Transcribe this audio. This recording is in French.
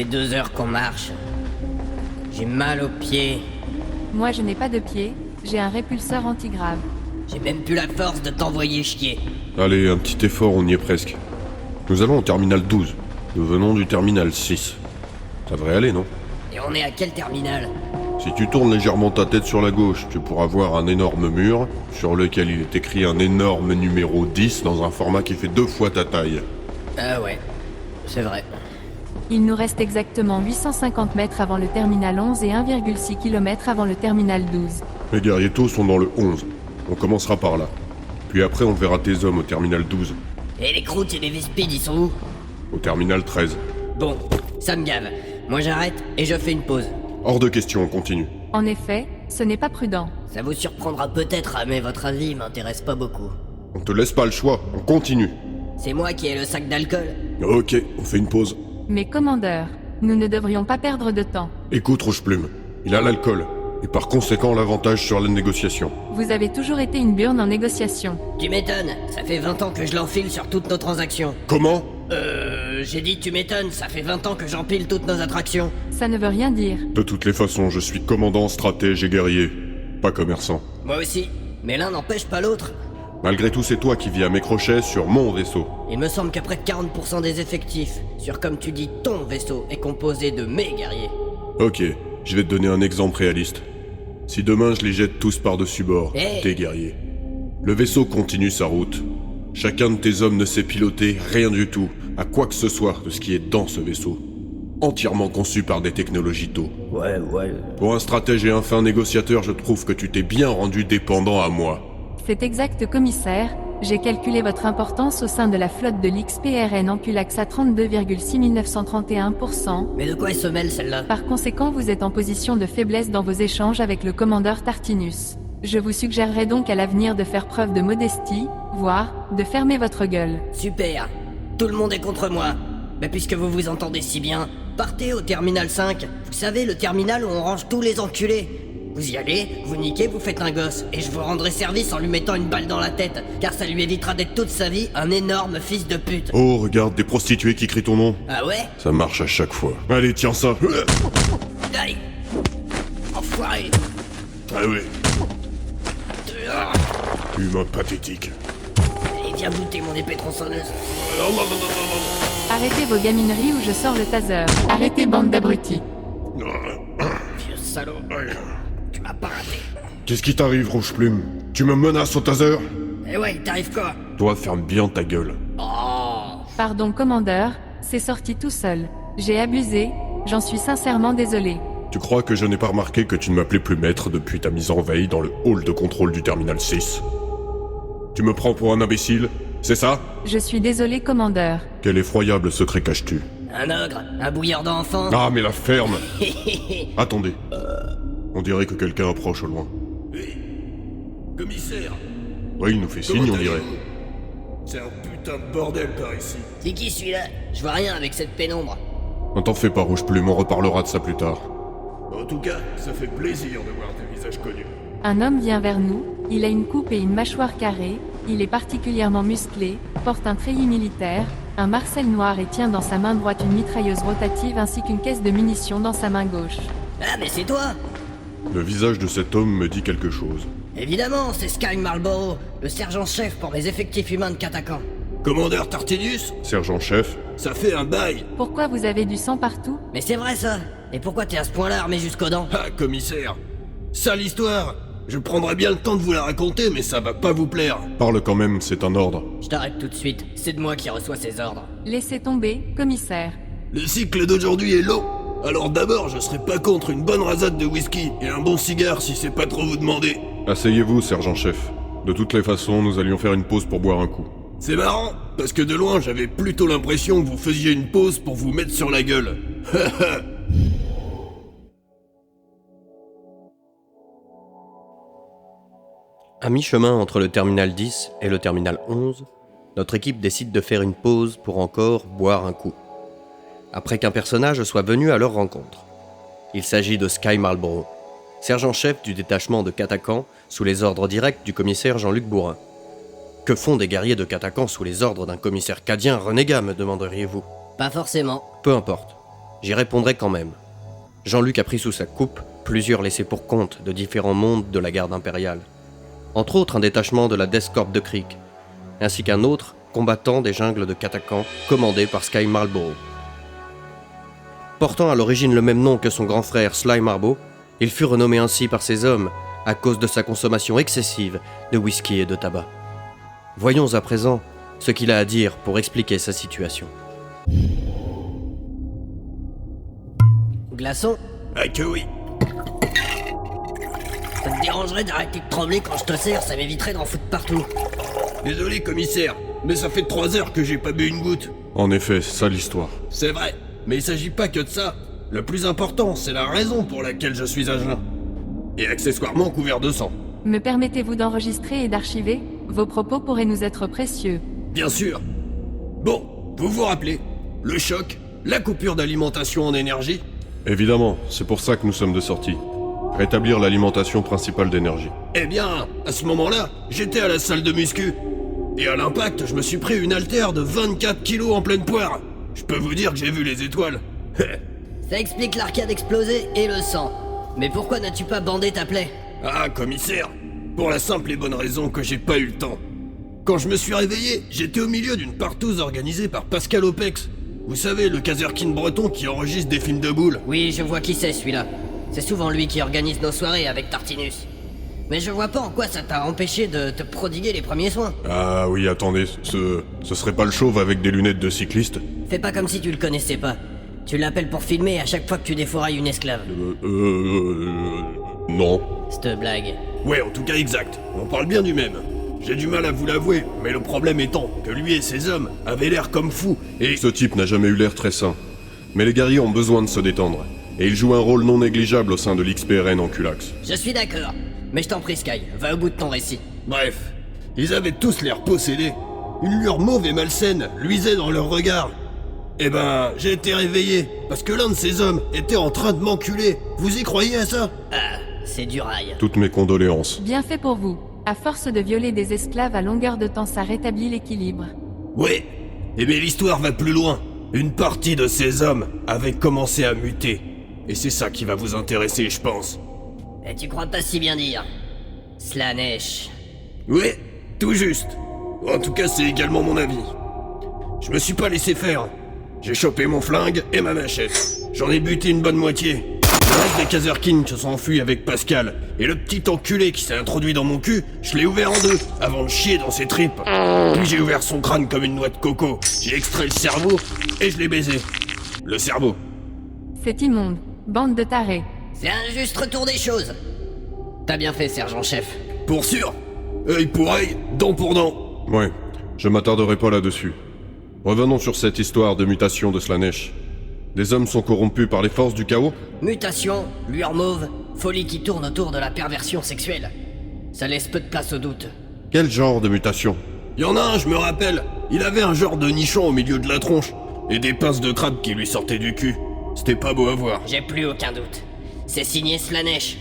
fait 2 heures qu'on marche. J'ai mal aux pieds. Moi, je n'ai pas de pied, j'ai un répulseur antigrave. J'ai même plus la force de t'envoyer chier. Allez, un petit effort, on y est presque. Nous allons au terminal 12. Nous venons du terminal 6. Ça devrait aller, non? Et on est à quel terminal? Si tu tournes légèrement ta tête sur la gauche, tu pourras voir un énorme mur sur lequel il est écrit un énorme numéro 10 dans un format qui fait 2 fois ta taille. Ah ouais, c'est vrai. Il nous reste exactement 850 mètres avant le terminal 11 et 1,6 km avant le terminal 12. Les guerriers sont dans le 11. On commencera par là. Puis après, on verra tes hommes au terminal 12. Et les croûtes et les Vespides, ils sont où? Au terminal 13. Bon, ça me gave. Moi j'arrête et je fais une pause. Hors de question, on continue. En effet, ce n'est pas prudent. Ça vous surprendra peut-être, mais votre avis m'intéresse pas beaucoup. On te laisse pas le choix, on continue. C'est moi qui ai le sac d'alcool. Ok, on fait une pause. Mais commandeur, nous ne devrions pas perdre de temps. Écoute, Rouge-Plume, il a l'alcool. Et par conséquent, l'avantage sur la négociation. Vous avez toujours été une burne en négociation. Tu m'étonnes, ça fait 20 ans que je l'enfile sur toutes nos transactions. Comment? J'ai dit tu m'étonnes, ça fait 20 ans que j'empile toutes nos attractions. Ça ne veut rien dire. De toutes les façons, je suis commandant, stratège et guerrier. Pas commerçant. Moi aussi, mais l'un n'empêche pas l'autre. Malgré tout, c'est toi qui vis à mes crochets sur mon vaisseau. Il me semble qu'à près de 40% des effectifs, sur comme tu dis ton vaisseau, est composé de mes guerriers. Ok, je vais te donner un exemple réaliste. Si demain je les jette tous par-dessus bord, Hey. tes guerriers. Le vaisseau continue sa route. Chacun de tes hommes ne sait piloter rien du tout, à quoi que ce soit de ce qui est dans ce vaisseau. Entièrement conçu par des technologies tôt. Ouais. Pour un stratège et un fin négociateur, je trouve que tu t'es bien rendu dépendant à moi. C'est exact, commissaire. J'ai calculé votre importance au sein de la flotte de l'XPRN Ampulax à 32,6931%. Mais de quoi elle se mêle celle-là? Par conséquent, vous êtes en position de faiblesse dans vos échanges avec le commandeur Tartinus. Je vous suggérerais donc à l'avenir de faire preuve de modestie, voire de fermer votre gueule. Super. Tout le monde est contre moi. Mais puisque vous vous entendez si bien, partez au terminal 5. Vous savez, le terminal où on range tous les enculés. Vous y allez, vous niquez, vous faites un gosse, et je vous rendrai service en lui mettant une balle dans la tête, car ça lui évitera d'être toute sa vie un énorme fils de pute. Oh, regarde, des prostituées qui crient ton nom. Ah ouais? Ça marche à chaque fois. Allez, tiens ça. Allez. Enfoiré. Ah ouais, humain pathétique. Allez, viens goûter mon épée tronçonneuse. Arrêtez vos gamineries ou je sors le taser. Arrêtez, bande d'abrutis. Vieux salaud. Tu m'as pas raté. Qu'est-ce qui t'arrive, Rouge-Plume? Tu me menaces au taser? Eh ouais, il t'arrive quoi? Toi, ferme bien ta gueule. Oh. Pardon, commandeur, c'est sorti tout seul. J'ai abusé, j'en suis sincèrement désolé. Tu crois que je n'ai pas remarqué que tu ne m'appelais plus maître depuis ta mise en veille dans le hall de contrôle du terminal 6? Tu me prends pour un imbécile? C'est ça? Je suis désolé, commandeur. Quel effroyable secret caches-tu? Un ogre, un bouilleur d'enfants. Ah, mais la ferme! Attendez. On dirait que quelqu'un approche au loin. Commissaire, Oui, il nous fait signe, on dirait. c'est un putain de bordel par ici. C'est qui celui-là? Je vois rien avec cette pénombre. Ne t'en fais pas, Rouge-Plume, on reparlera de ça plus tard. En tout cas, ça fait plaisir de voir des visages connus. Un homme vient vers nous, il a une coupe et une mâchoire carrée, il est particulièrement musclé, porte un treillis militaire, un marcel noir et tient dans sa main droite une mitrailleuse rotative ainsi qu'une caisse de munitions dans sa main gauche. Ah, mais c'est toi! Le visage de cet homme me dit quelque chose. Évidemment, c'est Sky Marlborough, le sergent-chef pour mes effectifs humains de Catacan. Commandeur Tartinus, Sergent-chef? ça fait un bail. Pourquoi vous avez du sang partout? Mais c'est vrai ça! Et pourquoi t'es à ce point-là armé jusqu'aux dents? Ah, commissaire, sale histoire. Je prendrai bien le temps de vous la raconter, mais ça va pas vous plaire. Parle quand même, c'est un ordre. Je t'arrête tout de suite, c'est de moi qui reçois ces ordres. Laissez tomber, commissaire. Le cycle d'aujourd'hui est long. Alors d'abord, je serais pas contre une bonne rasade de whisky et un bon cigare si c'est pas trop vous demander. Asseyez-vous, sergent-chef. De toutes les façons, nous allions faire une pause pour boire un coup. C'est marrant, parce que de loin, j'avais plutôt l'impression que vous faisiez une pause pour vous mettre sur la gueule. À mi-chemin entre le terminal 10 et le terminal 11, notre équipe décide de faire une pause pour encore boire un coup. Après qu'un personnage soit venu à leur rencontre. Il s'agit de Sky Marlborough, sergent-chef du détachement de Catacan sous les ordres directs du commissaire Jean-Luc Bourrin. Que font des guerriers de Catacan sous les ordres d'un commissaire cadien renégat, me demanderiez-vous? Pas forcément. Peu importe. J'y répondrai quand même. Jean-Luc a pris sous sa coupe plusieurs laissés pour compte de différents mondes de la garde impériale. Entre autres un détachement de la Death Corps de Krieg, ainsi qu'un autre combattant des jungles de Katakan commandé par Sky Marlborough. Portant à l'origine le même nom que son grand frère Sly Marbo, il fut renommé ainsi par ses hommes à cause de sa consommation excessive de whisky et de tabac. Voyons à présent ce qu'il a à dire pour expliquer sa situation. Glaçon, Ah que oui. ça te dérangerait d'arrêter de trembler quand je te sers, ça m'éviterait d'en foutre partout. Désolé, commissaire, mais ça fait 3 heures que j'ai pas bu une goutte. En effet, c'est ça l'histoire. C'est vrai, mais il s'agit pas que de ça. Le plus important, c'est la raison pour laquelle je suis à jeun. Et accessoirement couvert de sang. Me permettez-vous d'enregistrer et d'archiver? Vos propos pourraient nous être précieux. Bien sûr. Bon, vous vous rappelez, le choc, la coupure d'alimentation en énergie. Évidemment, c'est pour ça que nous sommes de sortie. Rétablir l'alimentation principale d'énergie. Eh bien, à ce moment-là, j'étais à la salle de muscu. Et à l'impact, je me suis pris une haltère de 24 kilos en pleine poire. Je peux vous dire que j'ai vu les étoiles. Ça explique l'arcade explosée et le sang. Mais pourquoi n'as-tu pas bandé ta plaie? Ah, commissaire, pour la simple et bonne raison que j'ai pas eu le temps. Quand je me suis réveillé, j'étais au milieu d'une partouze organisée par Pascal Opex. Vous savez, le caserkin breton qui enregistre des films de boules. Oui, je vois qui c'est celui-là. C'est souvent lui qui organise nos soirées avec Tartinus. Mais je vois pas en quoi ça t'a empêché de te prodiguer les premiers soins. Ah oui, attendez, ce serait pas le chauve avec des lunettes de cycliste? Fais pas comme si tu le connaissais pas. Tu l'appelles pour filmer à chaque fois que tu défourailles une esclave. Non. Cette blague. Ouais, en tout cas exact. On parle bien du même. J'ai du mal à vous l'avouer, mais le problème étant que lui et ses hommes avaient l'air comme fous, et... Ce type n'a jamais eu l'air très sain. Mais les guerriers ont besoin de se détendre. Et il joue un rôle non négligeable au sein de l'XPRN en Culax. Je suis d'accord. Mais je t'en prie, Sky, va au bout de ton récit. Bref, ils avaient tous l'air possédés. Une lueur mauve et malsaine luisait dans leur regard. Eh ben, j'ai été réveillé, parce que l'un de ces hommes était en train de m'enculer. Vous y croyez à ça? Ah, c'est du rail. Toutes mes condoléances. Bien fait pour vous. À force de violer des esclaves à longueur de temps, ça rétablit l'équilibre. Oui, eh bien l'histoire va plus loin. Une partie de ces hommes avait commencé à muter. Et c'est ça qui va vous intéresser, je pense. Et tu crois pas si bien dire. Slanesh. Oui, tout juste. En tout cas, c'est également mon avis. Je me suis pas laissé faire. J'ai chopé mon flingue et ma machette. J'en ai buté une bonne moitié. Le reste des caserkins se sont enfuis avec Pascal. Et le petit enculé qui s'est introduit dans mon cul, je l'ai ouvert en deux, avant de chier dans ses tripes. Puis j'ai ouvert son crâne comme une noix de coco. J'ai extrait le cerveau et je l'ai baisé. Le cerveau. C'est immonde. Bande de tarés. C'est un juste retour des choses. T'as bien fait, sergent-chef. Pour sûr. Œil pour œil, dent pour dent. Ouais, je m'attarderai pas là-dessus. Revenons sur cette histoire de mutation de Slanesh. Des hommes sont corrompus par les forces du chaos? Mutation, lueur mauve, folie qui tourne autour de la perversion sexuelle. Ça laisse peu de place au doute. Quel genre de mutation? Y en a un, je me rappelle. Il avait un genre de nichon au milieu de la tronche. Et des pinces de crabe qui lui sortaient du cul. C'était pas beau à voir. J'ai plus aucun doute. C'est signé Slanesh.